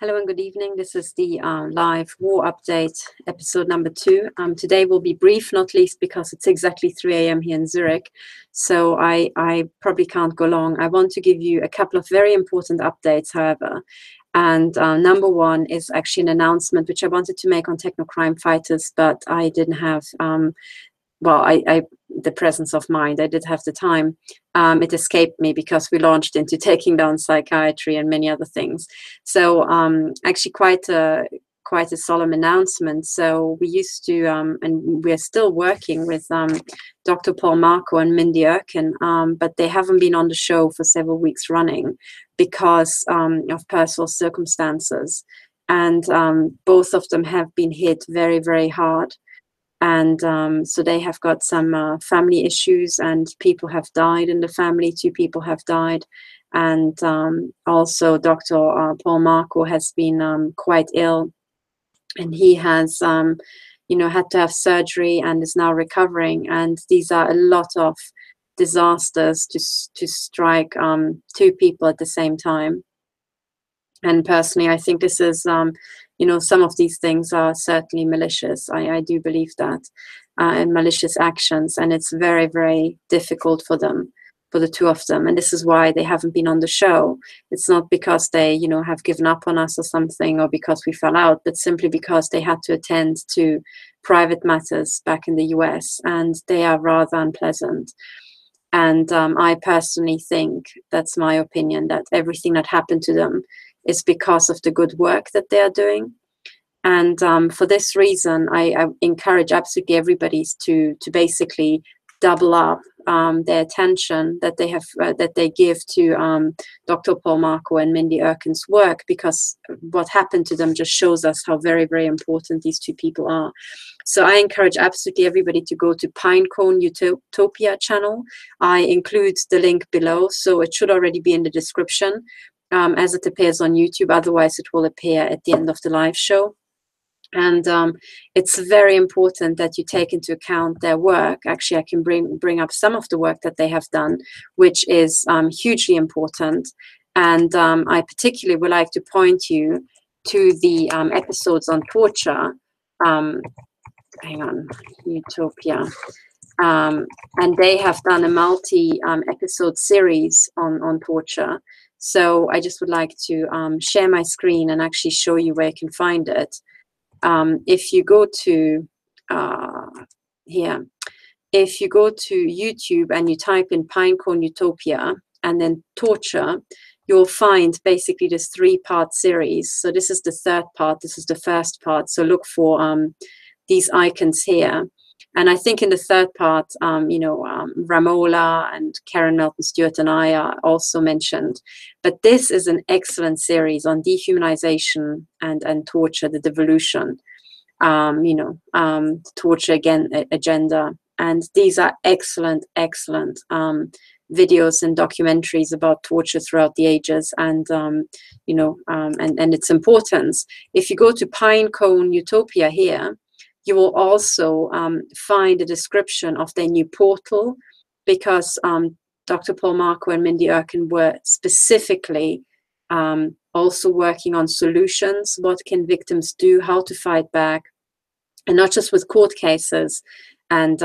Hello and good evening. This is the live war update, episode number 2. Today will be brief, not least because it's exactly 3 a.m. here in Zurich. So I probably can't go long. I want to give you a couple of very important updates, however. And number one is actually an announcement which I wanted to make on techno-crime fighters, but I didn't have the presence of mind. I did have the time. It escaped me because we launched into taking down psychiatry and many other things. So actually quite a solemn announcement. So we used to, and we're still working with Dr. Marko and Mindy Urkin, but they haven't been on the show for several weeks running because of personal circumstances. And both of them have been hit very, very hard. And so they have got some family issues, and people have died in the family. 2 people have died. And also Dr. Marko has been quite ill, and he has, had to have surgery and is now recovering. And these are a lot of disasters to strike 2 people at the same time. And personally, I think this is, some of these things are certainly malicious. I do believe that, and malicious actions. And it's very, very difficult for them, for the 2 of them. And this is why they haven't been on the show. It's not because they, have given up on us or something, or because we fell out, but simply because they had to attend to private matters back in the US, and they are rather unpleasant. And I personally think, that's my opinion, that everything that happened to them is because of the good work that they are doing. And for this reason, I encourage absolutely everybody to basically double up their attention that they have that they give to Dr. Marko and Mindy Urkin's work, because what happened to them just shows us how very, very important these 2 people are. So I encourage absolutely everybody to go to Pineconeutopia channel. I include the link below, so it should already be in the description. As it appears on YouTube, otherwise it will appear at the end of the live show. And it's very important that you take into account their work. Actually, I can bring up some of the work that they have done, which is hugely important. And I particularly would like to point you to the episodes on torture. Hang on, Utopia. And they have done a multi-episode series on torture. So I just would like to share my screen and actually show you where you can find it. If you go to here, if you go to YouTube and you type in Pineconeutopia and then torture, you'll find basically this 3-part series. So this is the 3rd part. This is the 1st part. So look for these icons here. And I think in the 3rd part, Ramola and Karen Melton-Stewart and I are also mentioned. But this is an excellent series on dehumanization and torture, the devolution, torture again agenda. And these are excellent, excellent videos and documentaries about torture throughout the ages, and and its importance. If you go to Pineconeutopia here, you will also find a description of their new portal, because Dr. Marko and Mindy Urkin were specifically also working on solutions. What can victims do? How to fight back? And not just with court cases and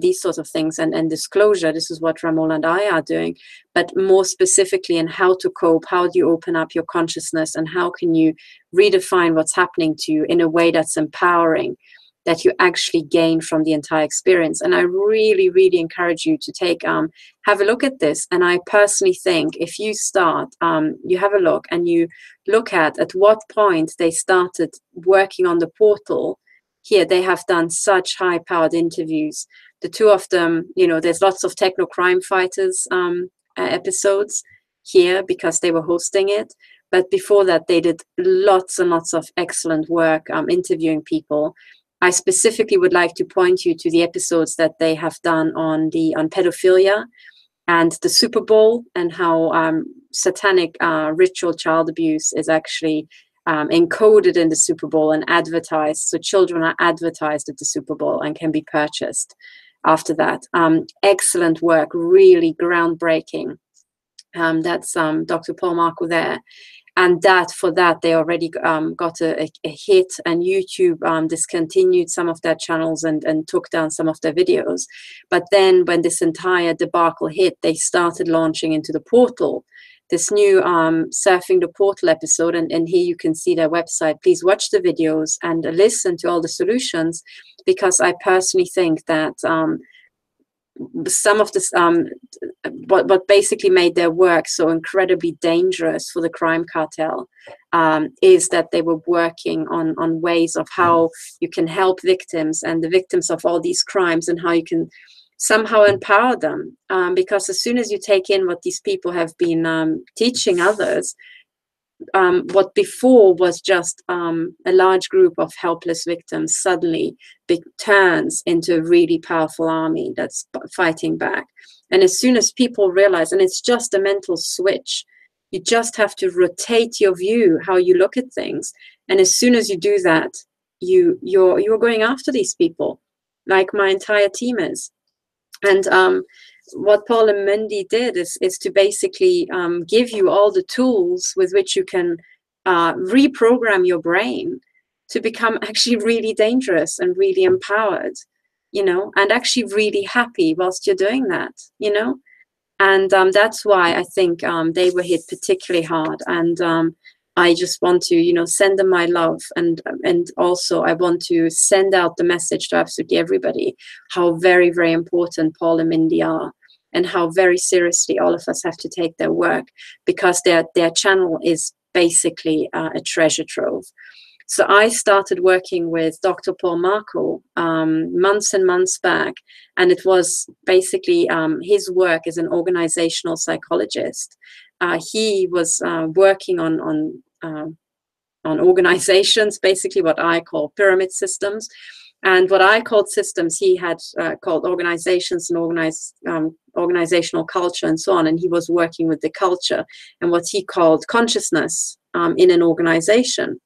these sorts of things and disclosure. This is what Ramola and I are doing, but more specifically in how to cope. How do you open up your consciousness, and how can you redefine what's happening to you in a way that's empowering, that you actually gain from the entire experience. And I really, really encourage you to take, have a look at this. And I personally think if you start, you have a look and you look at what point they started working on the portal. Here, they have done such high-powered interviews. The 2 of them, there's lots of techno-crime fighters episodes here because they were hosting it. But before that, they did lots and lots of excellent work interviewing people. I specifically would like to point you to the episodes that they have done on pedophilia and the Super Bowl, and how satanic ritual child abuse is actually encoded in the Super Bowl and advertised. So children are advertised at the Super Bowl and can be purchased after that. Excellent work, really groundbreaking. That's Dr. Marko there. And for that they already got a hit, and YouTube discontinued some of their channels and took down some of their videos. But then when this entire debacle hit, they started launching into the portal, this new Surfing the Portal episode, and here you can see their website. Please watch the videos and listen to all the solutions, because I personally think that some of this what basically made their work so incredibly dangerous for the crime cartel is that they were working on ways of how you can help victims and the victims of all these crimes, and how you can somehow empower them, because as soon as you take in what these people have been teaching others, what before was just a large group of helpless victims suddenly turns into a really powerful army that's fighting back. And as soon as people realize, and it's just a mental switch, you just have to rotate your view, how you look at things. And as soon as you do that, you're going after these people, like my entire team is. And what Paul and Mindy did is to basically give you all the tools with which you can reprogram your brain to become actually really dangerous and really empowered, you know, and actually really happy whilst you're doing that, you know. And that's why I think they were hit particularly hard. And I just want to, you know, send them my love, and also I want to send out the message to absolutely everybody how very, very important Paul and Mindy are, and how very seriously all of us have to take their work, because their channel is basically a treasure trove. So I started working with Dr. Paul Marko months and months back, and it was basically his work as an organizational psychologist. He was working on organizations, basically what I call pyramid systems. And what I called systems, he had called organizations and organizational culture and so on. And he was working with the culture and what he called consciousness in an organization.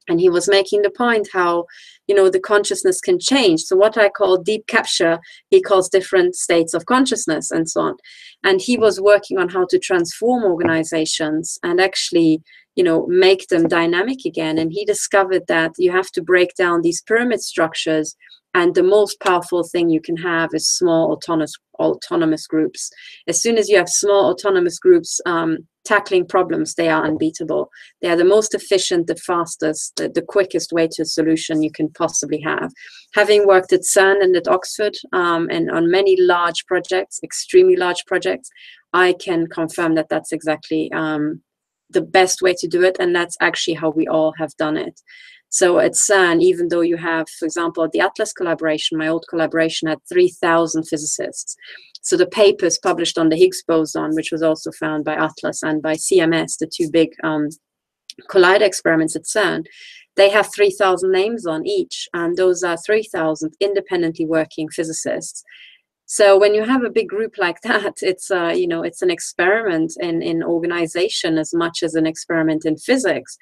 And he was making the point how, you know, the consciousness can change. So what I call deep capture, he calls different states of consciousness and so on. And he was working on how to transform organizations and actually, you know, make them dynamic again. And he discovered that you have to break down these pyramid structures. And the most powerful thing you can have is small autonomous groups. As soon as you have small autonomous groups tackling problems, they are unbeatable. They are the most efficient, the fastest, the quickest way to a solution you can possibly have. Having worked at CERN and at Oxford and on many large projects, extremely large projects, I can confirm that that's exactly the best way to do it. And that's actually how we all have done it. So at CERN, even though you have, for example, the Atlas collaboration, my old collaboration had 3,000 physicists. So the papers published on the Higgs boson, which was also found by Atlas and by CMS, the two big collider experiments at CERN, they have 3,000 names on each. And those are 3,000 independently working physicists. So when you have a big group like that, it's you know, it's an experiment in organization as much as an experiment in physics.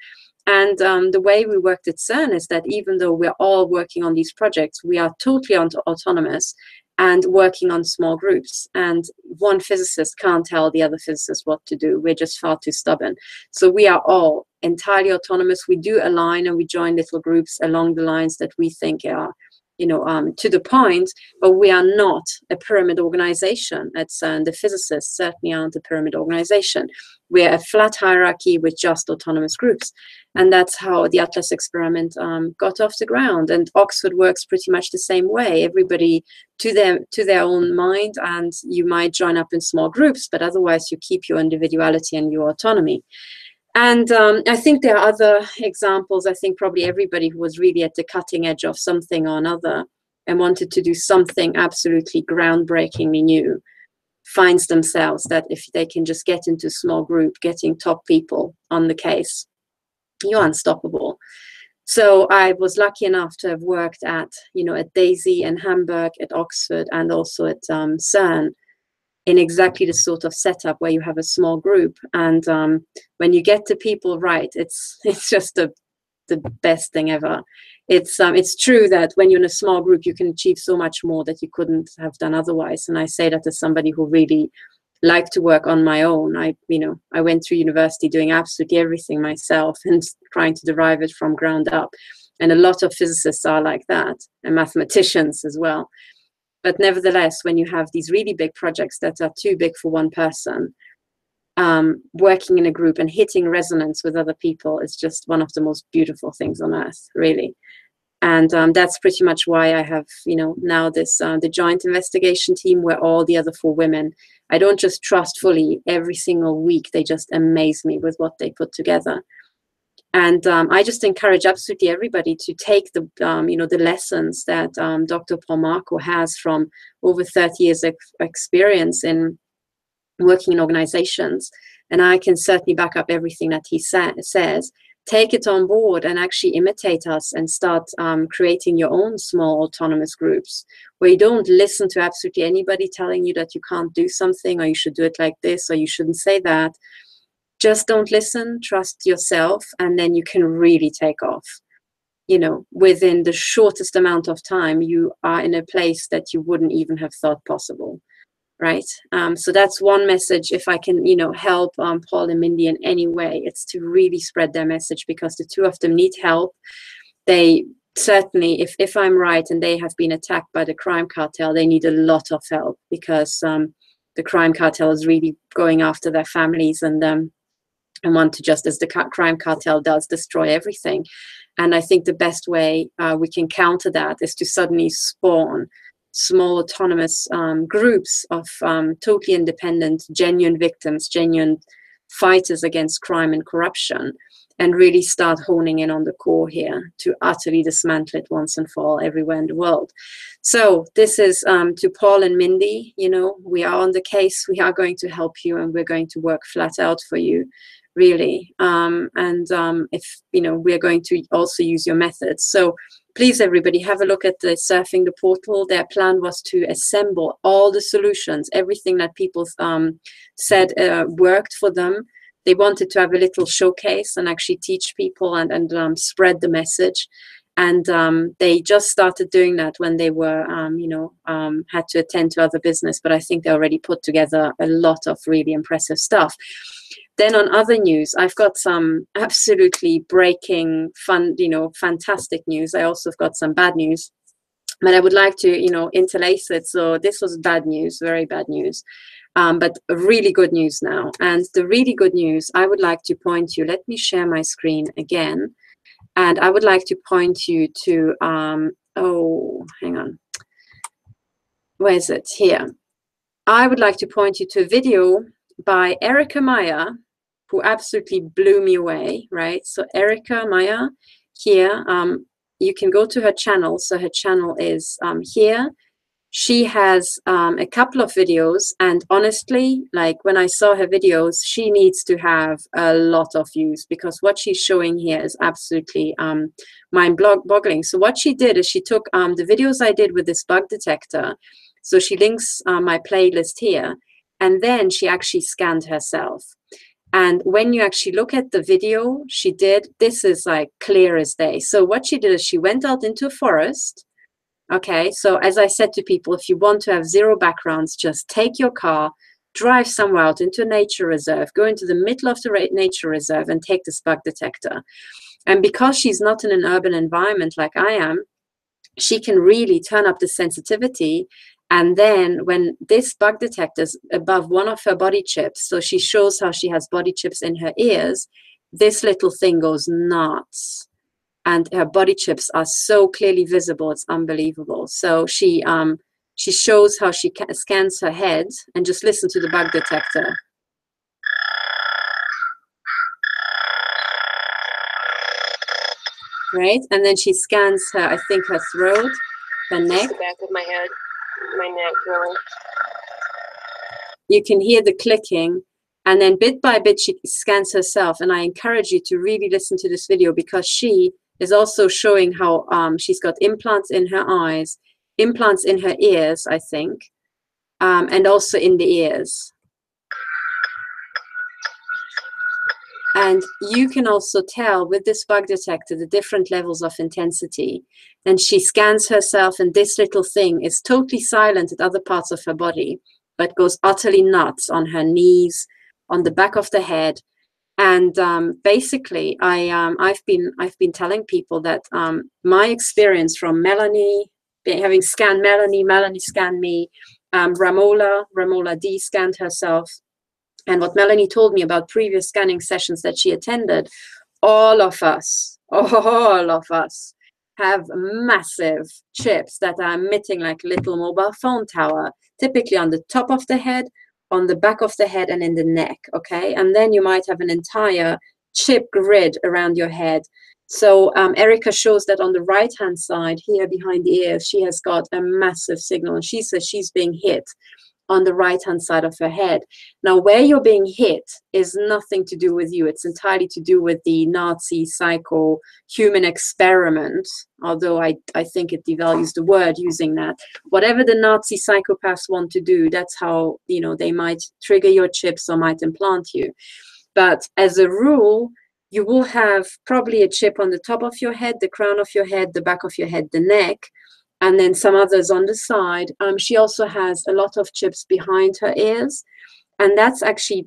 And the way we worked at CERN is that even though we're all working on these projects, we are totally autonomous and working on small groups. And one physicist can't tell the other physicist what to do. We're just far too stubborn. So we are all entirely autonomous. We do align and we join little groups along the lines that we think are, you know, to the point, but we are not a pyramid organization at CERN. The physicists certainly aren't a pyramid organization. We're a flat hierarchy with just autonomous groups. And that's how the Atlas experiment got off the ground. And Oxford works pretty much the same way. Everybody to their own mind, and you might join up in small groups, but otherwise you keep your individuality and your autonomy. And I think there are other examples. I think probably everybody who was really at the cutting edge of something or another and wanted to do something absolutely groundbreakingly new finds themselves that if they can just get into a small group, getting top people on the case, you're unstoppable. So I was lucky enough to have worked at, you know, at DAISY in Hamburg, at Oxford, and also at CERN, in exactly the sort of setup where you have a small group. And when you get the people right, it's just the best thing ever. It's true that when you're in a small group, you can achieve so much more that you couldn't have done otherwise. And I say that as somebody who really like to work on my own. I went through university doing absolutely everything myself and trying to derive it from ground up. And a lot of physicists are like that, and mathematicians as well. But nevertheless, when you have these really big projects that are too big for one person, working in a group and hitting resonance with other people is just one of the most beautiful things on earth, really. And that's pretty much why I have, now this the joint investigation team, where all the other 4 women, I don't just trust fully. Every single week, they just amaze me with what they put together. And I just encourage absolutely everybody to take the, the lessons that Dr. Marko has from over 30 years of experience in working in organizations. And I can certainly back up everything that he says. Take it on board and actually imitate us and start creating your own small autonomous groups where you don't listen to absolutely anybody telling you that you can't do something, or you should do it like this, or you shouldn't say that. Just don't listen, trust yourself, and then you can really take off. Within the shortest amount of time, you are in a place that you wouldn't even have thought possible. Right. So that's one message. If I can, help Paul and Mindy in any way, it's to really spread their message, because the 2 of them need help. They certainly, if I'm right, and they have been attacked by the crime cartel, they need a lot of help, because the crime cartel is really going after their families and want to, just as the crime cartel does, destroy everything. And I think the best way we can counter that is to suddenly spawn small autonomous groups of totally independent, genuine victims, genuine fighters against crime and corruption, and really start honing in on the core here to utterly dismantle it once and for all everywhere in the world. So this is to Paul and Mindy, we are on the case, we are going to help you, and we're going to work flat out for you, really. If, we're going to also use your methods. So please, everybody, have a look at the Surfing the Portal. Their plan was to assemble all the solutions, everything that people said worked for them. They wanted to have a little showcase and actually teach people and spread the message. And they just started doing that when they were, had to attend to other business. But I think they already put together a lot of really impressive stuff. Then on other news, I've got some absolutely breaking, fun, fantastic news. I also have got some bad news, but I would like to, interlace it. So this was bad news, very bad news, but really good news now. And the really good news, I would like to point you, let me share my screen again. And I would like to point you to, oh, hang on. Where is it? Here. I would like to point you to a video by Erika Meyer, who absolutely blew me away, right? So Erika Meyer here, you can go to her channel. So her channel is here. She has a couple of videos, and honestly, like when I saw her videos, she needs to have a lot of views, because what she's showing here is absolutely mind-boggling. So what she did is she took the videos I did with this bug detector. So she links my playlist here, and then she actually scanned herself. And when you actually look at the video she did, this is like clear as day. So what she did is she went out into a forest. Okay, so as I said to people, if you want to have zero backgrounds, just take your car, drive somewhere out into a nature reserve, go into the middle of the nature reserve and take this bug detector. And because she's not in an urban environment like I am, she can really turn up the sensitivity. And then when this bug detector is above one of her body chips, so she shows how she has body chips in her ears, this little thing goes nuts. And her body chips are so clearly visible, it's unbelievable. So she shows how she scans her head, and just listen to the bug detector. Right? And then she scans her, I think, her throat, her neck. The back of my head, my neck, really. You can hear the clicking. And then bit by bit, she scans herself. And I encourage you to really listen to this video, because she is also showing how she's got implants in her eyes, implants in her ears, I think, and also in the ears. And you can also tell with this bug detector the different levels of intensity. And she scans herself, and this little thing is totally silent at other parts of her body. but goes utterly nuts on her knees, on the back of the head. And basically, I've been telling people that my experience from Melanie, having scanned Melanie, Melanie scanned me, Ramola D scanned herself, and what Melanie told me about previous scanning sessions that she attended, all of us have massive chips that are emitting like a little mobile phone tower, typically on the top of the head, on the back of the head, and in the neck, okay? And then you might have an entire chip grid around your head. So Erika shows that on the right-hand side, here behind the ears, she has got a massive signal, and she says she's being hit on the right-hand side of her head. Now, where you're being hit is nothing to do with you. It's entirely to do with the Nazi psycho human experiment, although I think it devalues the word using that. Whatever the Nazi psychopaths want to do, that's how, you know, they might trigger your chips or might implant you. But as a rule, you will have probably a chip on the top of your head, the crown of your head, the back of your head, the neck, and then some others on the side. She also has a lot of chips behind her ears. And that's actually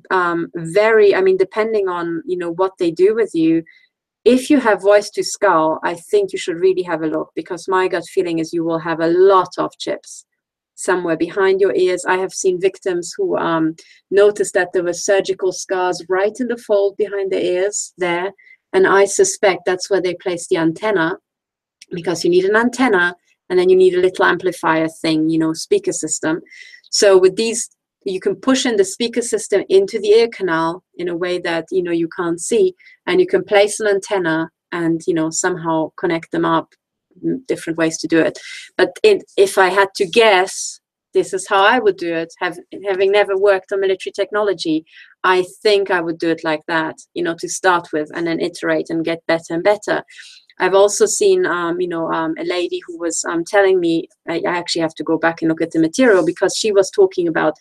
very, I mean, depending on, you know, what they do with you, if you have voice to skull, I think you should really have a look, because my gut feeling is you will have a lot of chips somewhere behind your ears. I have seen victims who noticed that there were surgical scars right in the fold behind the ears there. And I suspect that's where they place the antenna, because you need an antenna, and then you need a little amplifier thing, you know, speaker system. So with these, you can push in the speaker system into the ear canal in a way that, you know, you can't see, and you can place an antenna and, you know, somehow connect them up. Different ways to do it. But if I had to guess, this is how I would do it. Having never worked on military technology, I think I would do it like that, you know, to start with, and then iterate and get better and better. I've also seen, a lady who was telling me, I actually have to go back and look at the material, because she was talking about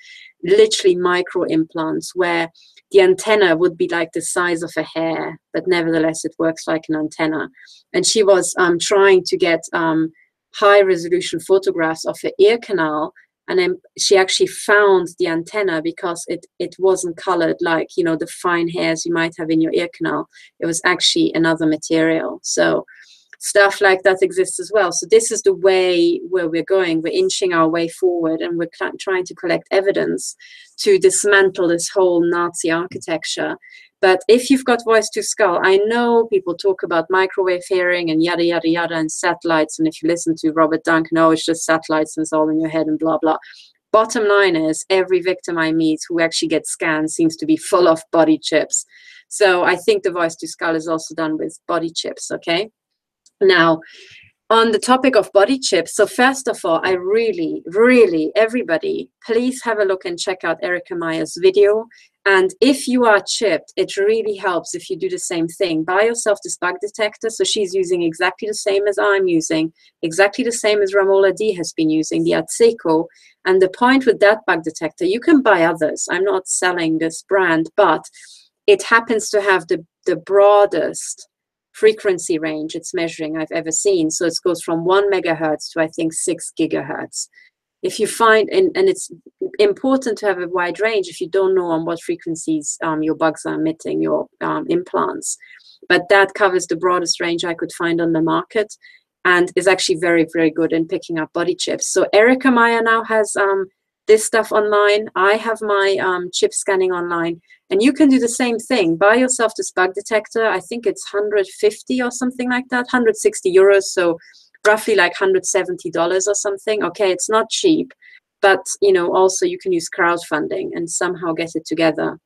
literally micro implants where the antenna would be like the size of a hair, but nevertheless it works like an antenna. And she was trying to get high resolution photographs of her ear canal. And then she actually found the antenna, because it wasn't colored like, you know, the fine hairs you might have in your ear canal. It was actually another material. So stuff like that exists as well. So this is the way where we're going. We're inching our way forward, and we're trying to collect evidence to dismantle this whole Nazi architecture. But if you've got voice to skull, I know people talk about microwave hearing and yada, yada, yada, and satellites. And if you listen to Robert Duncan, oh, it's just satellites and it's all in your head and blah, blah. Bottom line is, every victim I meet who actually gets scanned seems to be full of body chips. So I think the voice to skull is also done with body chips, okay? Now, on the topic of body chips, so first of all, I really, everybody, please have a look and check out Erika Meyer's video. And if you are chipped, it really helps if you do the same thing. Buy yourself this bug detector. So she's using exactly the same as I'm using, exactly the same as Ramola D has been using, the Aceco. And the point with that bug detector, you can buy others. I'm not selling this brand, but it happens to have the broadest frequency range it's measuring I've ever seen. So it goes from 1 megahertz to I think 6 gigahertz. If you find, and it's important to have a wide range if you don't know on what frequencies your bugs are emitting, your implants. But that covers the broadest range I could find on the market, and is actually very, very good in picking up body chips. So Erika Meyer now has this stuff online. I have my chip scanning online, and you can do the same thing. Buy yourself this bug detector. I think it's 150 or something like that, 160 euros. So roughly like $170 or something. Okay, it's not cheap, but you know, also you can use crowdfunding and somehow get it together.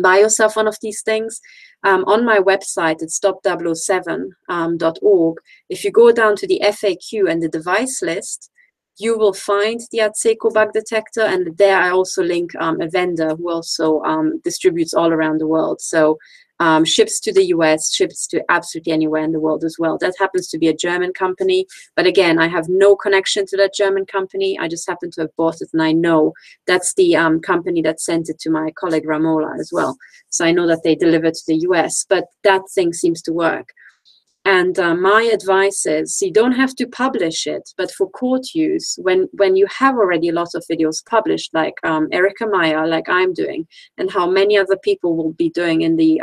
Buy yourself one of these things. On my website, it's stop007.org. If you go down to the FAQ and the device list, you will find the Aceco bug detector, and there I also link a vendor who also distributes all around the world. So ships to the US, ships to absolutely anywhere in the world as well. That happens to be a German company, but again, I have no connection to that German company. I just happen to have bought it, and I know that's the company that sent it to my colleague Ramola as well. So I know that they deliver to the US, but that thing seems to work. And my advice is you don't have to publish it, but for court use, when you have already a lot of videos published, like Erika Meyer, like I'm doing, and how many other people will be doing in the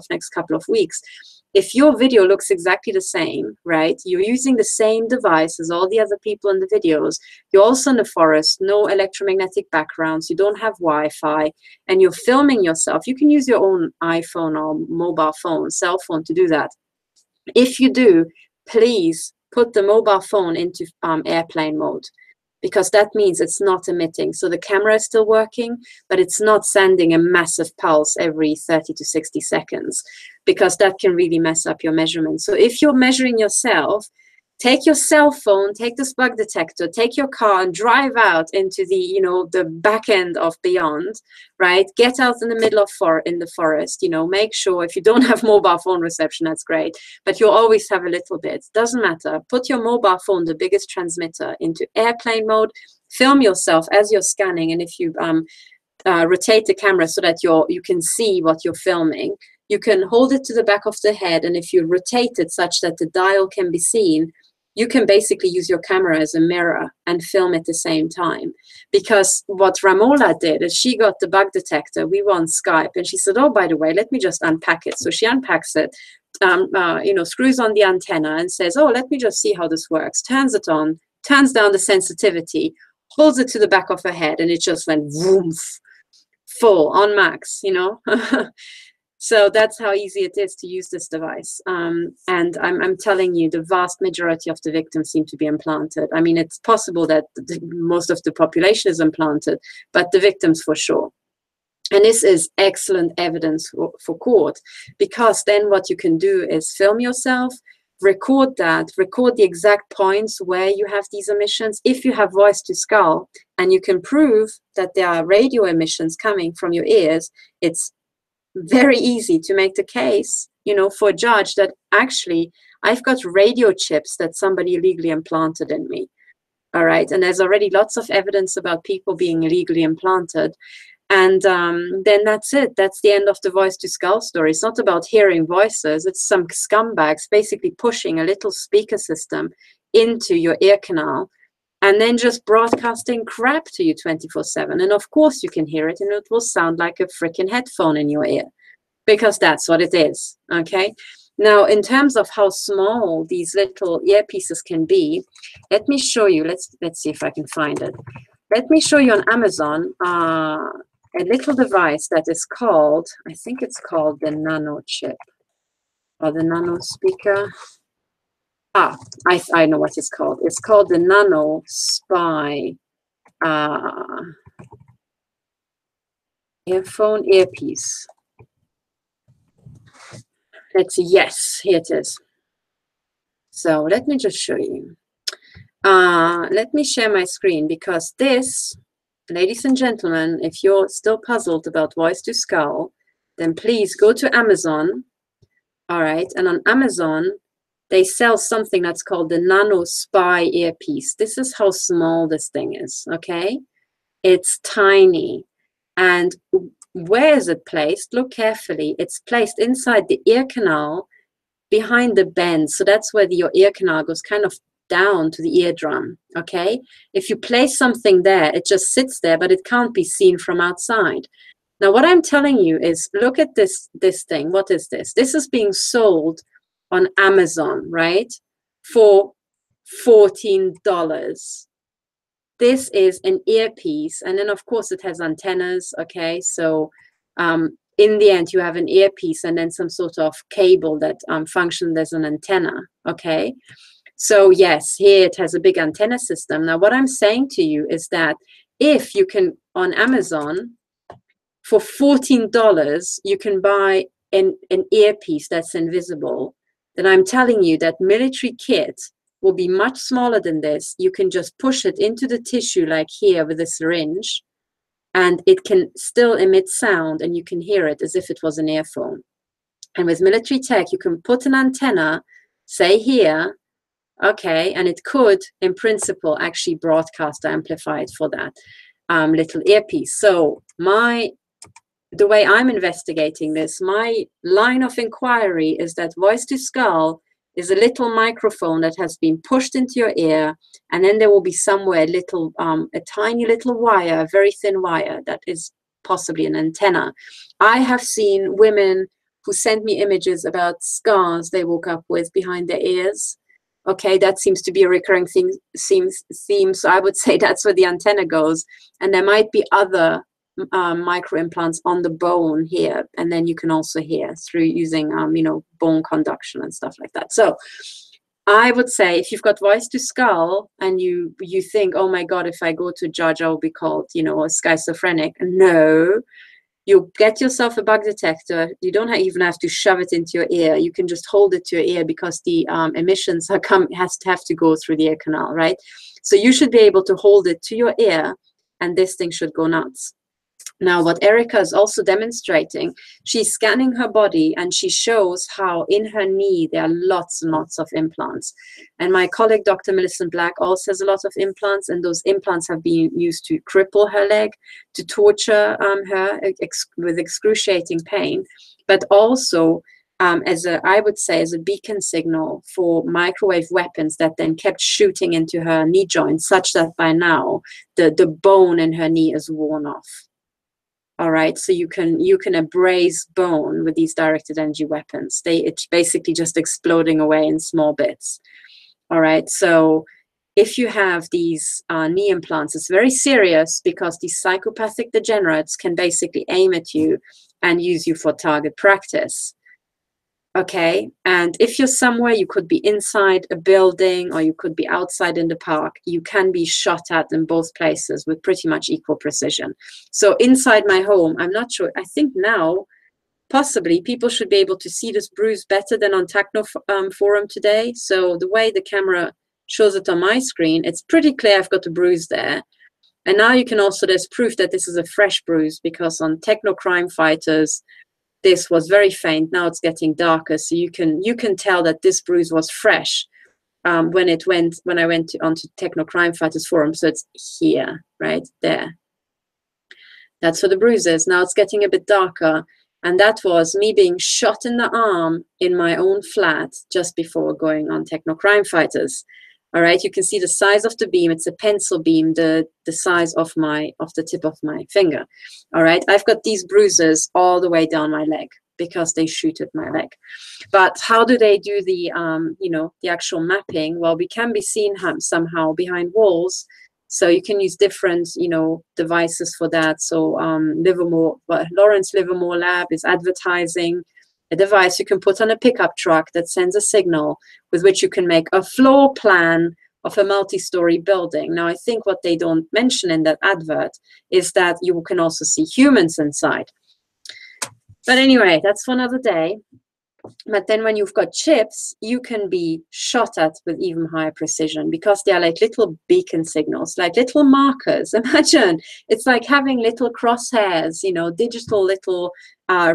next couple of weeks, if your video looks exactly the same, right, you're using the same device as all the other people in the videos, you're also in the forest, no electromagnetic backgrounds, you don't have Wi-Fi, and you're filming yourself, you can use your own iPhone or mobile phone, cell phone to do that. If you do, please put the mobile phone into airplane mode, because that means it's not emitting. So the camera is still working, but it's not sending a massive pulse every 30 to 60 seconds, because that can really mess up your measurements. So if you're measuring yourself, take your cell phone, take this bug detector, take your car and drive out into the, you know, the back end of beyond, right? Get out in the middle of in the forest, you know, make sure if you don't have mobile phone reception, that's great, but you'll always have a little bit. Doesn't matter. Put your mobile phone, the biggest transmitter, into airplane mode, film yourself as you're scanning, and if you rotate the camera so that you can see what you're filming, you can hold it to the back of the head, and if you rotate it such that the dial can be seen, you can basically use your camera as a mirror and film at the same time. Because what Ramola did is she got the bug detector, we were on Skype, and she said, oh, by the way, let me just unpack it. So she unpacks it, you know, screws on the antenna and says, oh, let me just see how this works. Turns it on, turns down the sensitivity, holds it to the back of her head, and it just went woof, full, on max, you know. So that's how easy it is to use this device. And I'm telling you, the vast majority of the victims seem to be implanted. I mean, it's possible that most of the population is implanted, but the victims for sure. And this is excellent evidence for court, because then what you can do is film yourself, record that, record the exact points where you have these emissions. If you have voice to skull and you can prove that there are radio emissions coming from your ears, it's very easy to make the case, you know, for a judge that actually I've got radio chips that somebody illegally implanted in me. All right. And there's already lots of evidence about people being illegally implanted. And then that's it. That's the end of the voice to skull story. It's not about hearing voices. It's some scumbags basically pushing a little speaker system into your ear canal and then just broadcasting crap to you 24/7. And of course you can hear it, and it will sound like a freaking headphone in your ear, because that's what it is. Okay. Now, in terms of how small these little earpieces can be, let me show you. Let's see if I can find it. Let me show you on Amazon a little device that is called, I think it's called the nano chip or the nano speaker. I know what it's called. It's called the Nano Spy earpiece. Let's see. Yes, here it is. So let me just show you. Let me share my screen, because this, ladies and gentlemen, if you're still puzzled about voice to skull, then please go to Amazon. All right. And on Amazon, they sell something that's called the Nano Spy earpiece. This is how small this thing is, okay? It's tiny. And where is it placed? Look carefully. It's placed inside the ear canal behind the bend. So that's where your ear canal goes kind of down to the eardrum, okay? If you place something there, it just sits there, but it can't be seen from outside. Now, what I'm telling you is, look at this thing. What is this? This is being sold on Amazon, right, for $14. This is an earpiece, and then of course it has antennas, okay? So in the end you have an earpiece and then some sort of cable that functions as an antenna, okay? So yes, here it has a big antenna system. Now what I'm saying to you is that if you can, on Amazon, for $14, you can buy an earpiece that's invisible, then I'm telling you that military kit will be much smaller than this. You can just push it into the tissue like here with a syringe, and it can still emit sound, and you can hear it as if it was an earphone. And with military tech, you can put an antenna, say here, okay, and it could, in principle, actually broadcast or amplify it for that little earpiece. So the way I'm investigating this, my line of inquiry is that voice to skull is a little microphone that has been pushed into your ear, and then there will be somewhere a tiny little wire, a very thin wire that is possibly an antenna. I have seen women who sent me images about scars they woke up with behind their ears. Okay, that seems to be a recurring theme. So I would say that's where the antenna goes. And there might be other micro implants on the bone here. And then you can also hear through using, bone conduction and stuff like that. So I would say if you've got voice to skull and you think, oh my God, if I go to judge, I'll be called, a schizophrenic. No. You get yourself a bug detector. You don't even have to shove it into your ear. You can just hold it to your ear because the emissions have to go through the ear canal, right? So you should be able to hold it to your ear, and this thing should go nuts. Now, what Erika is also demonstrating, she's scanning her body and she shows how in her knee there are lots and lots of implants. And my colleague, Dr. Millicent Black, also has a lot of implants, and those implants have been used to cripple her leg, to torture her with excruciating pain, but also I would say, as a beacon signal for microwave weapons that then kept shooting into her knee joint, such that by now the bone in her knee is worn off. All right, so you can abrase bone with these directed energy weapons. It's basically just exploding away in small bits. All right, so if you have these knee implants, it's very serious because these psychopathic degenerates can basically aim at you and use you for target practice. Okay, and if you're somewhere, you could be inside a building or you could be outside in the park, you can be shot at in both places with pretty much equal precision. So inside my home, I'm not sure, I think now, possibly people should be able to see this bruise better than on Techno Forum today. So the way the camera shows it on my screen, it's pretty clear I've got a bruise there. And now you can also, there's proof that this is a fresh bruise, because on Techno Crime Fighters, this was very faint. Now it's getting darker, so you can tell that this bruise was fresh when I went onto Techno Crime Fighters forum. So it's here, right there. That's where the bruise is. Now it's getting a bit darker, and that was me being shot in the arm in my own flat just before going on Techno Crime Fighters. All right, you can see the size of the beam. It's a pencil beam, the size of the tip of my finger. All right, I've got these bruises all the way down my leg because they shoot at my leg. But how do they do the the actual mapping? Well, we can be seen somehow behind walls, so you can use different devices for that. So Lawrence Livermore Lab is advertising a device you can put on a pickup truck that sends a signal with which you can make a floor plan of a multi-story building. Now, I think what they don't mention in that advert is that you can also see humans inside. But anyway, that's for another day. But then when you've got chips, you can be shot at with even higher precision because they are like little beacon signals, like little markers. Imagine it's like having little crosshairs, digital little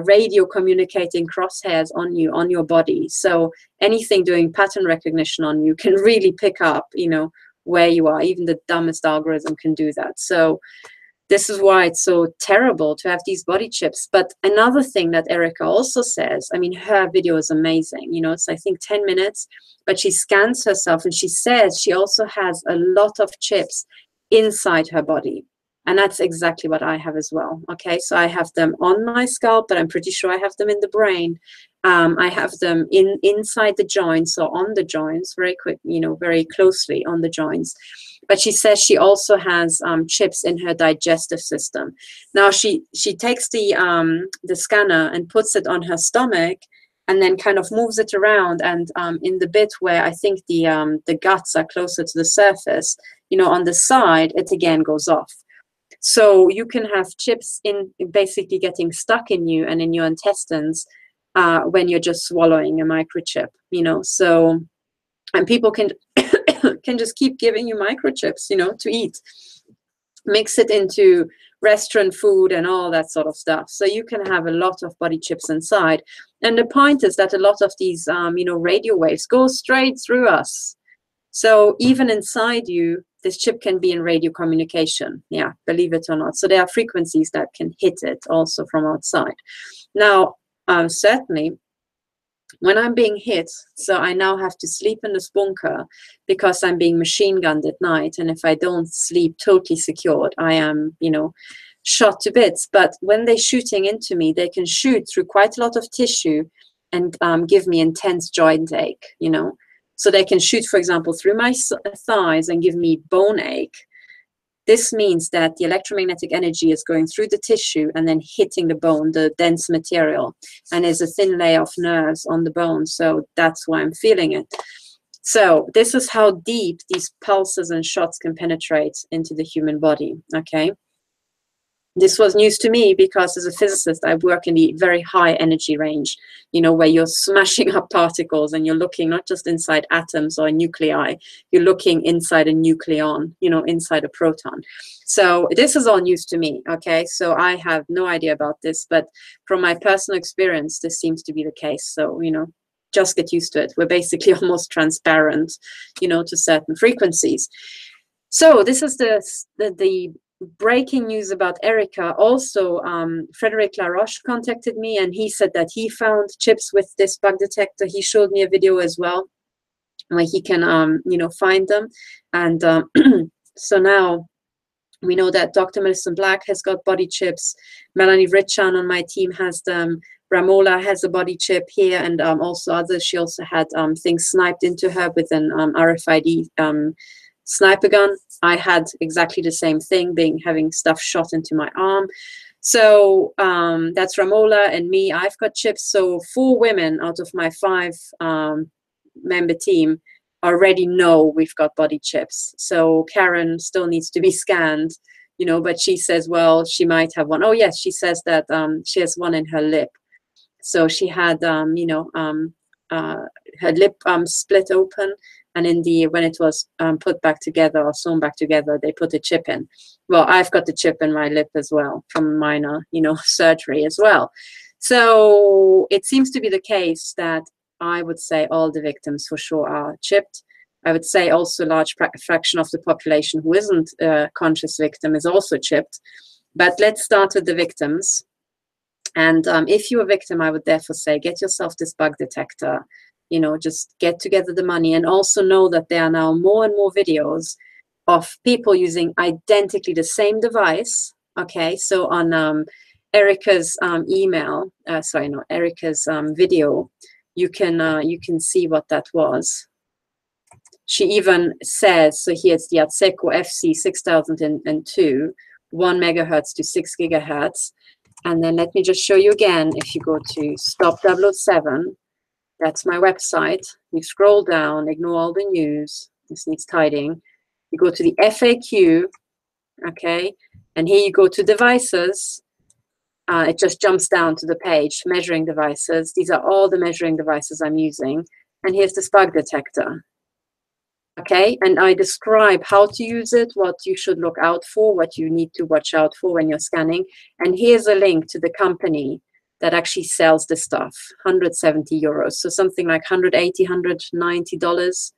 radio communicating crosshairs on you, on your body. So anything doing pattern recognition on you can really pick up, where you are. Even the dumbest algorithm can do that. So this is why it's so terrible to have these body chips. But another thing that Erika also says, I mean, her video is amazing. It's, I think, 10 minutes, but she scans herself and she says she also has a lot of chips inside her body. And that's exactly what I have as well. Okay, so I have them on my scalp, but I'm pretty sure I have them in the brain. I have them inside the joints, so on the joints, very quick, very closely on the joints. But she says she also has chips in her digestive system. Now she takes the scanner and puts it on her stomach, and then kind of moves it around. And in the bit where I think the guts are closer to the surface, on the side, it again goes off. So you can have chips in basically getting stuck in you and in your intestines when you're just swallowing a microchip, So, and people can just keep giving you microchips, to eat, mix it into restaurant food and all that sort of stuff. So you can have a lot of body chips inside. And the point is that a lot of these, radio waves go straight through us. So even inside you, this chip can be in radio communication. Yeah, believe it or not. So there are frequencies that can hit it also from outside. Now, certainly, when I'm being hit, so I now have to sleep in this bunker because I'm being machine gunned at night. And if I don't sleep totally secured, I am, you know, shot to bits. But when they're shooting into me, they can shoot through quite a lot of tissue and give me intense joint ache, you know. So they can shoot, for example, through my thighs and give me bone ache. This means that the electromagnetic energy is going through the tissue and then hitting the bone, the dense material. And there's a thin layer of nerves on the bone. So that's why I'm feeling it. So this is how deep these pulses and shots can penetrate into the human body, okay? This was news to me because as a physicist, I work in the very high energy range, you know, where you're smashing up particles and you're looking not just inside atoms or nuclei, you're looking inside a nucleon, you know, inside a proton. So this is all news to me, okay? So I have no idea about this, but from my personal experience, this seems to be the case. So, you know, just get used to it. We're basically almost transparent, you know, to certain frequencies. So this is the breaking news about Erika. Also, Frederic Laroche contacted me and he said that he found chips with this bug detector. He showed me a video as well where he can, you know, find them. And so now we know that Dr. Melissa Black has got body chips. Melanie Richan on my team has them. Ramola has a body chip here, and also others. She also had things sniped into her with an RFID sniper gun. I had exactly the same thing, having stuff shot into my arm. So that's Ramola and me. I've got chips. So 4 women out of my 5 member team already know we've got body chips. So Karen still needs to be scanned, you know, but she says, well, she might have one. Oh yes, she says that she has one in her lip. So she had, you know, her lip split open, and in the when it was put back together or sewn back together, they put a chip in. Well, I've got the chip in my lip as well from minor, you know, surgery as well. So it seems to be the case that I would say all the victims for sure are chipped. I would say also a large fraction of the population who isn't a conscious victim is also chipped. But let's start with the victims. And if you're a victim, I would therefore say, get yourself this bug detector, you know, just get together the money, and also know that there are now more and more videos of people using identically the same device. Okay, so on Erika's Erika's video, you can see what that was. She even says, so here's the Aceco FC 6002, 1 megahertz to 6 gigahertz. And then let me just show you again. If you go to Stop 007, that's my website. You scroll down, ignore all the news. This needs tidying. You go to the FAQ, okay? And here you go to devices. It just jumps down to the page, measuring devices. These are all the measuring devices I'm using. And here's this bug detector. Okay, and I describe how to use it, what you should look out for, what you need to watch out for when you're scanning. And here's a link to the company that actually sells this stuff, 170 euros. So something like $180, $190.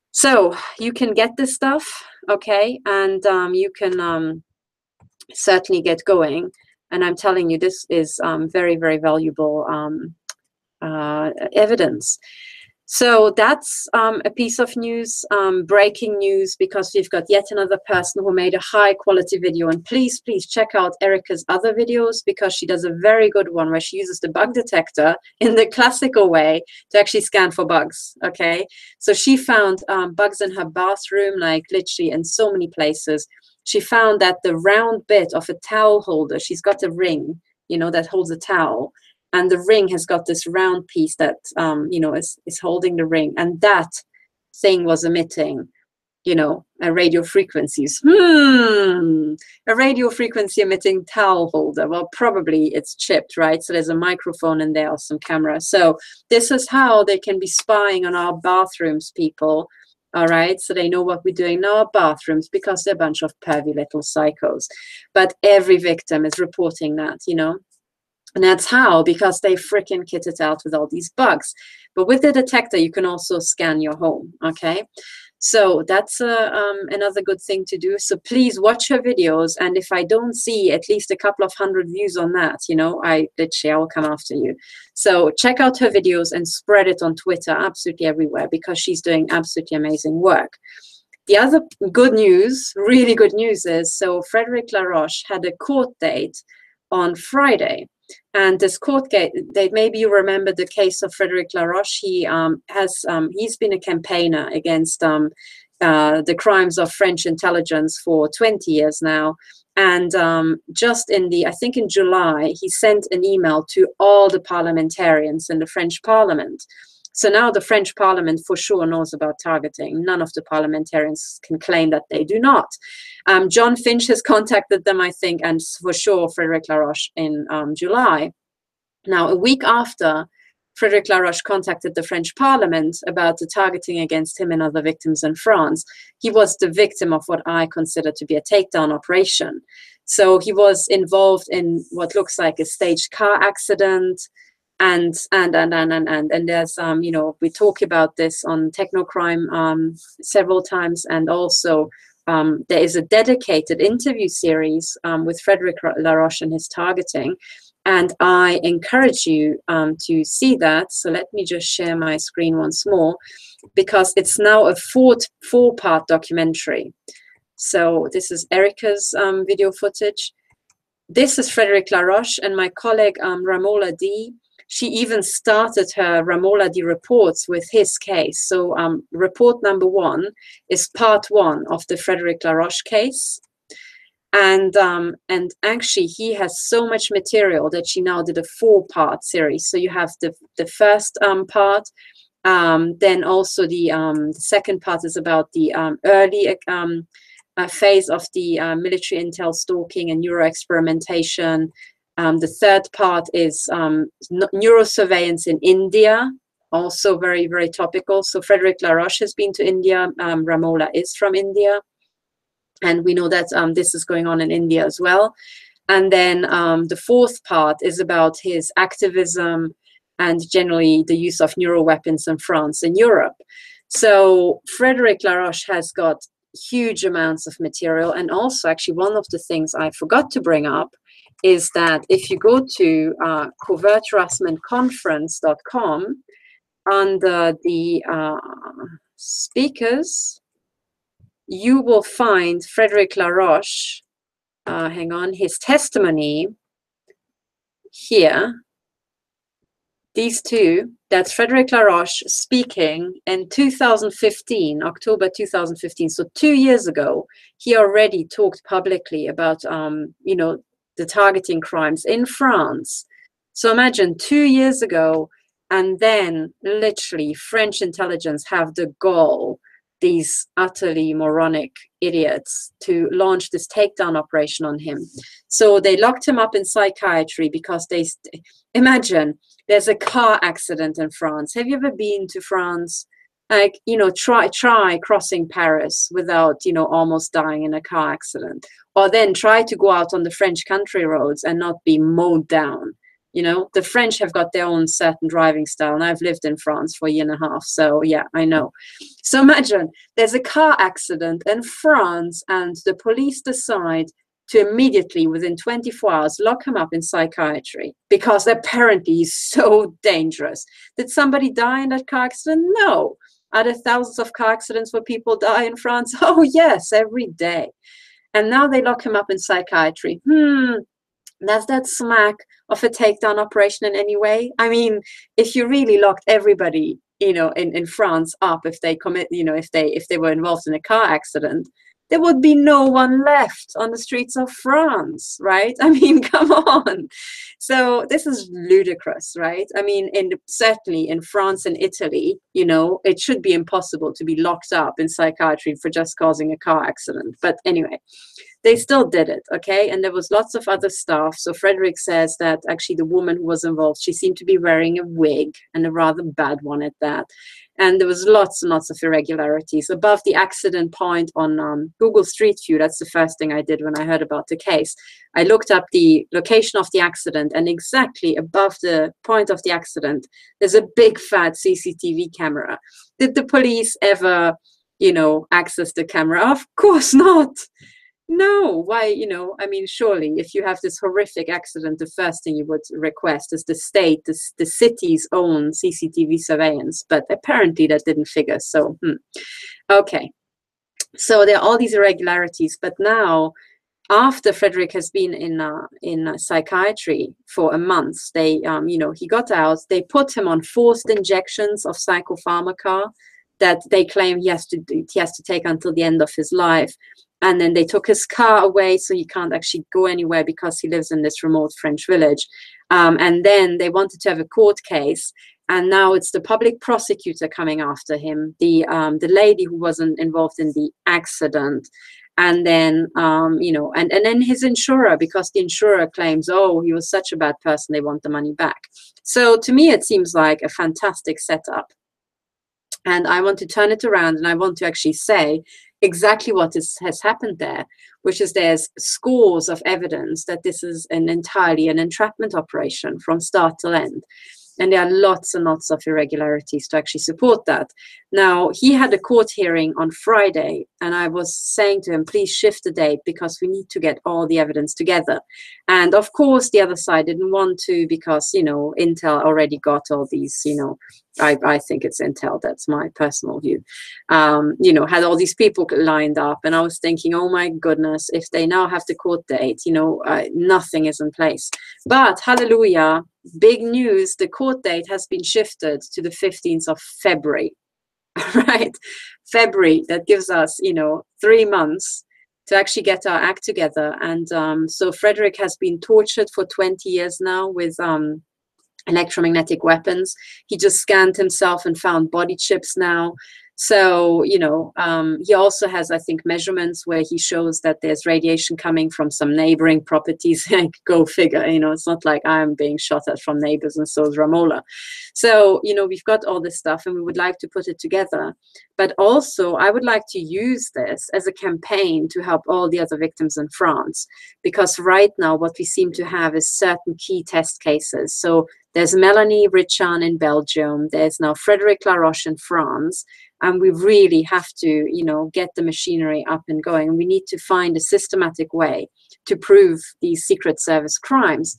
So you can get this stuff, okay? And you can certainly get going. And I'm telling you, this is very, very valuable evidence. So that's a piece of news, breaking news, because we've got yet another person who made a high quality video. And please, please check out Erika's other videos, because she does a very good one where she uses the bug detector in the classical way to actually scan for bugs, okay? So she found bugs in her bathroom, like literally in so many places. She found that the round bit of a towel holder, she's got a ring, you know, that holds a towel. And the ring has got this round piece that, you know, is holding the ring. And that thing was emitting, you know, radio frequencies. A radio frequency emitting towel holder. Well, probably it's chipped, right? So there's a microphone in there or some camera. So this is how they can be spying on our bathrooms, people. All right. So they know what we're doing in our bathrooms, because they're a bunch of pervy little psychos. But every victim is reporting that, you know. And that's how, because they freaking kit it out with all these bugs. But with the detector, you can also scan your home, okay? So that's another good thing to do. So please watch her videos. And if I don't see at least a couple of hundred views on that, you know, I will come after you. So check out her videos and spread it on Twitter, absolutely everywhere, because she's doing absolutely amazing work. The other good news, really good news, is so Frederic Laroche had a court date on Friday. And this court date, maybe you remember the case of Frederic Laroche. He's been a campaigner against the crimes of French intelligence for 20 years now. And just I think in July, he sent an email to all the parliamentarians in the French parliament. So now the French parliament for sure knows about targeting. None of the parliamentarians can claim that they do not. John Finch has contacted them, I think, and for sure Frederic Laroche in July. Now, a week after Frederic Laroche contacted the French parliament about the targeting against him and other victims in France, he was the victim of what I consider to be a takedown operation. So he was involved in what looks like a staged car accident. And there's you know, we talk about this on Technocrime several times, and also there is a dedicated interview series with Frederic Laroche and his targeting, and I encourage you to see that. So let me just share my screen once more, because it's now a four-part documentary. So this is Erika's video footage. This is Frederic Laroche, and my colleague Ramola D. She even started her Ramola D reports with his case. So report number 1 is part 1 of the Frederic Laroche case. And actually he has so much material that she now did a 4-part series. So you have the first part, then also the second part is about the early phase of the military intel stalking and neuroexperimentation. The third part is neurosurveillance in India, also very, very topical. So Frederic Laroche has been to India. Ramola is from India. And we know that this is going on in India as well. And then the 4th part is about his activism and generally the use of neuroweapons in France and Europe. So Frederic Laroche has got huge amounts of material. And also, actually, one of the things I forgot to bring up is that if you go to covertharassmentconference.com, under the speakers, you will find Frederic Laroche, hang on, his testimony here. These two, that's Frederic Laroche speaking in 2015, October 2015. So 2 years ago, he already talked publicly about, you know, the targeting crimes in France. So imagine 2 years ago, and then literally French intelligence have the gall, these utterly moronic idiots, to launch this takedown operation on him. So they locked him up in psychiatry because they, imagine, there's a car accident in France. Have you ever been to France? Like, you know, try crossing Paris without, you know, almost dying in a car accident. Or then try to go out on the French country roads and not be mowed down. You know, the French have got their own certain driving style. And I've lived in France for a year and a half. So, yeah, I know. So imagine there's a car accident in France and the police decide to immediately, within 24 hours, lock him up in psychiatry because apparently he's so dangerous. Did somebody die in that car accident? No. Are there thousands of car accidents where people die in France? Oh, yes, every day. And now they lock him up in psychiatry. Does that smack of a takedown operation in any way? I mean, if you really locked everybody, you know, in France up, if they commit, you know, if they were involved in a car accident, there would be no one left on the streets of France, right? I mean, come on. So this is ludicrous, right? I mean, certainly in France and Italy, you know, it should be impossible to be locked up in psychiatry for just causing a car accident. But anyway, they still did it, okay? And there was lots of other stuff. So Frederic says that actually the woman who was involved, she seemed to be wearing a wig, and a rather bad one at that. And there was lots and lots of irregularities. Above the accident point on Google Street View, that's the first thing I did when I heard about the case. I looked up the location of the accident, and exactly above the point of the accident, there's a big fat CCTV camera. Did the police ever you know, access the camera? Of course not. No, why, you know, I mean, surely if you have this horrific accident, the first thing you would request is the state, the city's own CCTV surveillance, but apparently that didn't figure. So, okay. So there are all these irregularities, but now, after Frederic has been in psychiatry for a month, they, you know, he got out. They put him on forced injections of psychopharmaca that they claim he has to take until the end of his life. And then they took his car away, so he can't actually go anywhere because he lives in this remote French village. And then they wanted to have a court case. And now it's the public prosecutor coming after him, the lady who wasn't involved in the accident. And then, you know, and then his insurer, because the insurer claims, oh, he was such a bad person, they want the money back. So to me, it seems like a fantastic setup. And I want to turn it around, and I want to actually say exactly what has happened there, which is there's scores of evidence that this is entirely an entrapment operation from start to end. And there are lots and lots of irregularities to actually support that. Now, he had a court hearing on Friday, and I was saying to him, please shift the date because we need to get all the evidence together. And of course, the other side didn't want to because, you know, Intel already got all these, you know, I think it's Intel, that's my personal view, you know, had all these people lined up. And I was thinking, oh my goodness, if they now have the court date, you know, nothing is in place. But hallelujah, big news, the court date has been shifted to the 15th of February, right? February, that gives us, you know, 3 months to actually get our act together. And so Frederic has been tortured for 20 years now with electromagnetic weapons. He just scanned himself and found body chips now. So, you know, he also has, I think, measurements where he shows that there's radiation coming from some neighboring properties. Go figure, you know, it's not like I'm being shot at from neighbors, and so is Ramola. So, you know, we've got all this stuff and we would like to put it together. But also, I would like to use this as a campaign to help all the other victims in France. Because right now, what we seem to have is certain key test cases. So there's Melanie Richan in Belgium. There's now Frederic Laroche in France. And we really have to, you know, get the machinery up and going. We need to find a systematic way to prove these Secret Service crimes,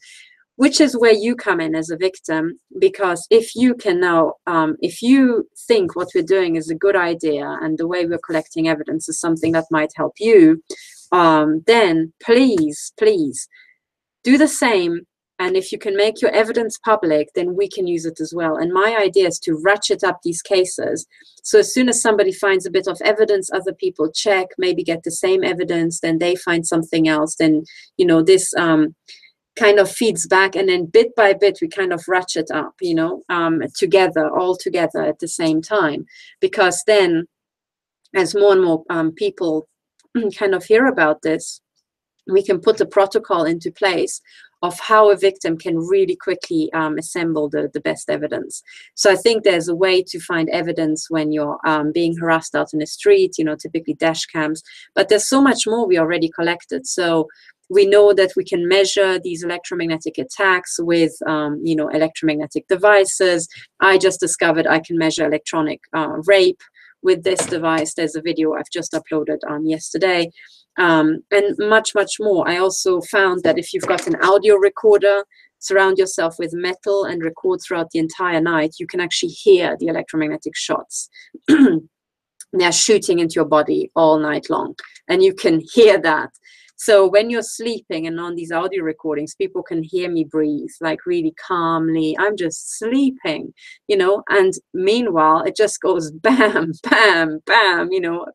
which is where you come in as a victim. Because if you can now, if you think what we're doing is a good idea and the way we're collecting evidence is something that might help you, then please, please do the same. And if you can make your evidence public, then we can use it as well. And my idea is to ratchet up these cases. So as soon as somebody finds a bit of evidence, other people check, maybe get the same evidence, then they find something else. Then, you know, this kind of feeds back. And then bit by bit, we kind of ratchet up, you know, together, all together at the same time. Because then as more and more people kind of hear about this, we can put a protocol into place of how a victim can really quickly assemble the best evidence. So I think there's a way to find evidence when you're being harassed out in the street, you know, typically dash cams, but there's so much more we already collected. So we know that we can measure these electromagnetic attacks with, you know, electromagnetic devices. I just discovered I can measure electronic rape with this device. There's a video I've just uploaded yesterday. And much, much more. I also found that if you've got an audio recorder, surround yourself with metal and record throughout the entire night, you can actually hear the electromagnetic shots. They're shooting into your body all night long, and you can hear that. So when you're sleeping and on these audio recordings, people can hear me breathe like really calmly. I'm just sleeping, you know, and meanwhile, it just goes bam, bam, bam, you know,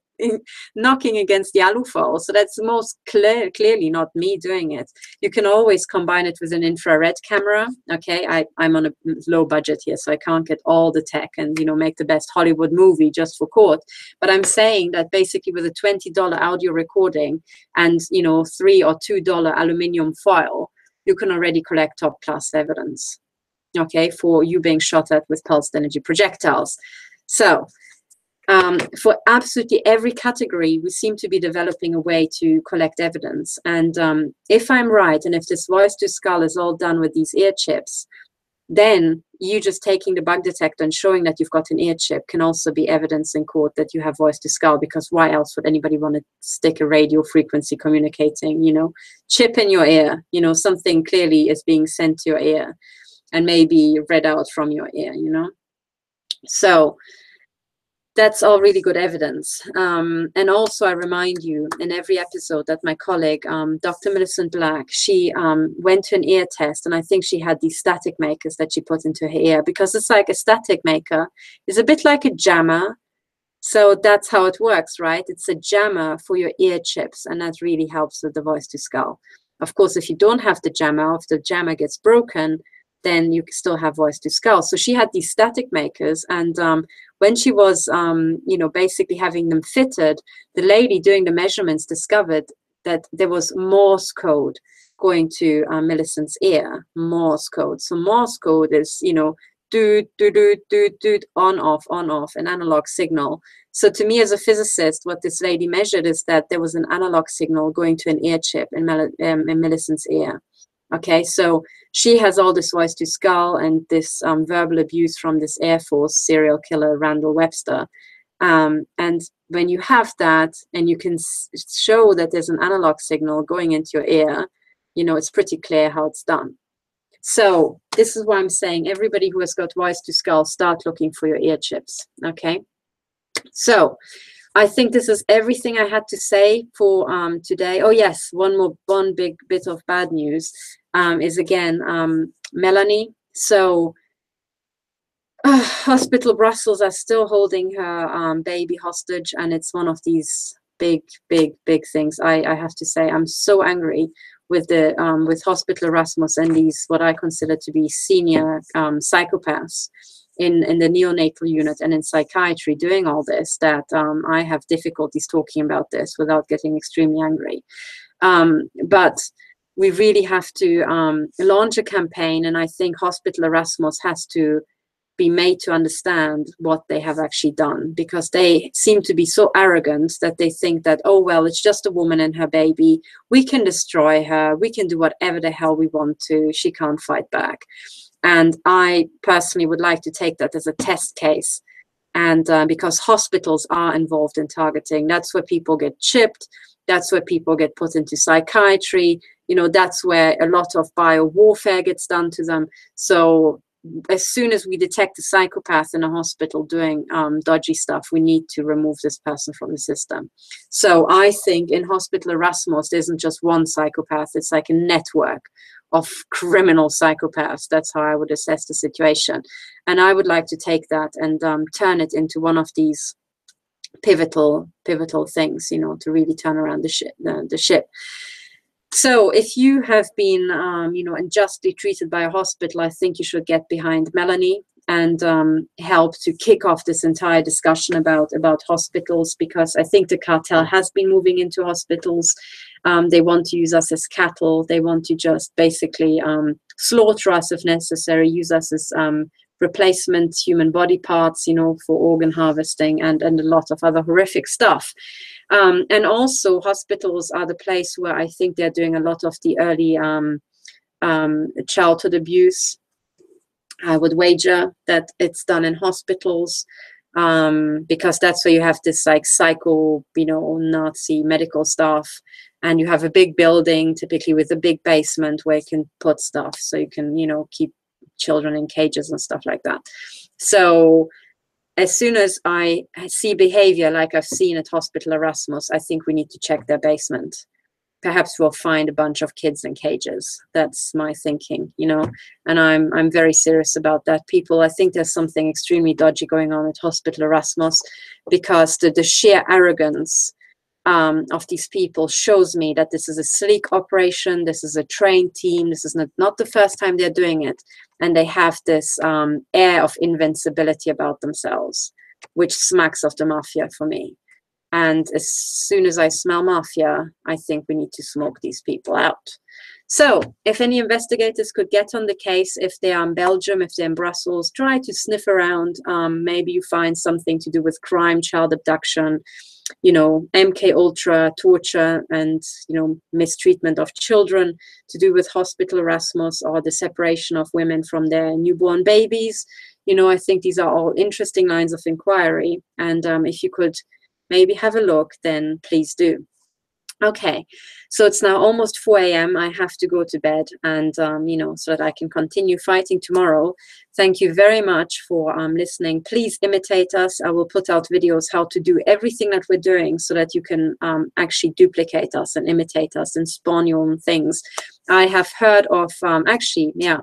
knocking against the alufoil. So that's most clearly not me doing it. You can always combine it with an infrared camera. Okay, I'm on a low budget here, so I can't get all the tech and, you know, make the best Hollywood movie just for court. But I'm saying that basically with a $20 audio recording and, you know, $3 or $2 aluminium foil, you can already collect top class evidence, okay, for you being shot at with pulsed energy projectiles. So for absolutely every category, we seem to be developing a way to collect evidence. And if I'm right, and if this voice to skull is all done with these ear chips, then you just taking the bug detector and showing that you've got an ear chip can also be evidence in court that you have voice to skull, because why else would anybody want to stick a radio frequency communicating, you know, chip in your ear? You know, something clearly is being sent to your ear and maybe read out from your ear, you know. So that's all really good evidence. And also I remind you in every episode that my colleague, Dr. Millicent Black, she went to an ear test, and I think she had these static makers that she put into her ear, because it's like a static maker is a bit like a jammer. So that's how it works, right? It's a jammer for your ear chips, and that really helps with the voice to skull. Of course, if you don't have the jammer, if the jammer gets broken, then you still have voice to skull. So she had these static makers, and when she was, you know, basically having them fitted, the lady doing the measurements discovered that there was Morse code going to Millicent's ear, Morse code. So Morse code is, you know, doot, doot, doot, doot, doot, on, off, an analog signal. So to me as a physicist, what this lady measured is that there was an analog signal going to an ear chip in Millicent's ear. Okay, so she has all this voice to skull and this verbal abuse from this Air Force serial killer, Randall Webster. And when you have that and you can show that there's an analog signal going into your ear, you know, it's pretty clear how it's done. So this is why I'm saying everybody who has got voice to skull, start looking for your ear chips, okay? So I think this is everything I had to say for today. Oh yes, one big bit of bad news is again Melanie. So Hospital Brussels are still holding her baby hostage, and it's one of these big things. I have to say I'm so angry with the with Hospital Erasmus and these what I consider to be senior psychopaths in the neonatal unit and in psychiatry doing all this, that I have difficulties talking about this without getting extremely angry. But we really have to launch a campaign, and I think Hospital Erasmus has to be made to understand what they have actually done, because they seem to be so arrogant that they think that, oh, well, it's just a woman and her baby. We can destroy her. We can do whatever the hell we want to. She can't fight back. And I personally would like to take that as a test case. And because hospitals are involved in targeting, that's where people get chipped. That's where people get put into psychiatry. You know, that's where a lot of bio-warfare gets done to them. So as soon as we detect a psychopath in a hospital doing dodgy stuff, we need to remove this person from the system. So I think in Hospital Erasmus, there isn't just one psychopath. It's like a network of criminal psychopaths. That's how I would assess the situation. And I would like to take that and turn it into one of these pivotal things, you know, to really turn around the ship. So if you have been, you know, unjustly treated by a hospital, I think you should get behind Melanie and help to kick off this entire discussion about hospitals, because I think the cartel has been moving into hospitals. They want to use us as cattle. They want to just basically slaughter us if necessary, use us as replacement human body parts, you know, for organ harvesting and a lot of other horrific stuff. And also hospitals are the place where I think they're doing a lot of the early childhood abuse. I would wager that it's done in hospitals, because that's where you have this like psycho, you know, Nazi medical staff, and you have a big building typically with a big basement where you can put stuff, so you can, you know, keep children in cages and stuff like that. So as soon as I see behavior like I've seen at Hospital Erasmus, I think we need to check their basement. Perhaps we'll find a bunch of kids in cages. That's my thinking, you know, and I'm very serious about that. People, I think there's something extremely dodgy going on at Hospital Erasmus, because the sheer arrogance of these people shows me that this is a sleek operation. This is a trained team. This is not the first time they're doing it. And they have this air of invincibility about themselves, which smacks of the mafia for me. And as soon as I smell mafia, I think we need to smoke these people out. So if any investigators could get on the case, if they are in Belgium, if they're in Brussels, try to sniff around. Maybe you find something to do with crime, child abduction, you know, MK Ultra torture and, you know, mistreatment of children, to do with hospital Erasmus, or the separation of women from their newborn babies. You know, I think these are all interesting lines of inquiry. And if you could maybe have a look, then please do. Okay, so it's now almost 4 a.m. I have to go to bed, and you know, so that I can continue fighting tomorrow. Thank you very much for listening. Please imitate us. I will put out videos how to do everything that we're doing, so that you can actually duplicate us and imitate us and spawn your own things. I have heard of actually, yeah,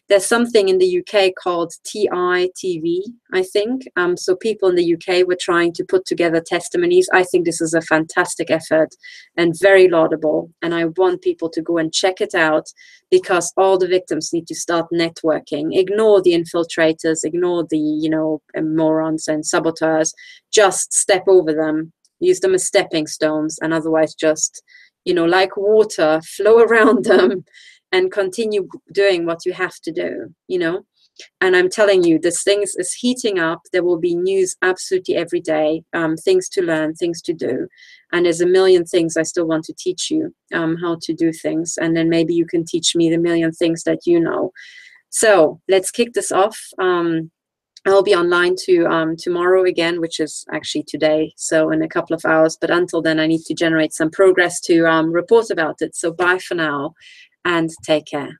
there's something in the UK called TITV, I think. So people in the UK were trying to put together testimonies. I think this is a fantastic effort and very laudable. And I want people to go and check it out, because all the victims need to start networking. Ignore the infiltrators, ignore the, you know, morons and saboteurs. Just step over them, use them as stepping stones, and otherwise just, you know, like water, flow around them and continue doing what you have to do, you know. And I'm telling you, this thing is heating up. There will be news absolutely every day, things to learn, things to do. And there's a million things I still want to teach you, how to do things. And then maybe you can teach me the million things that you know. So let's kick this off. I'll be online to tomorrow again, which is actually today, so in a couple of hours. But until then, I need to generate some progress to report about it. So bye for now, and take care.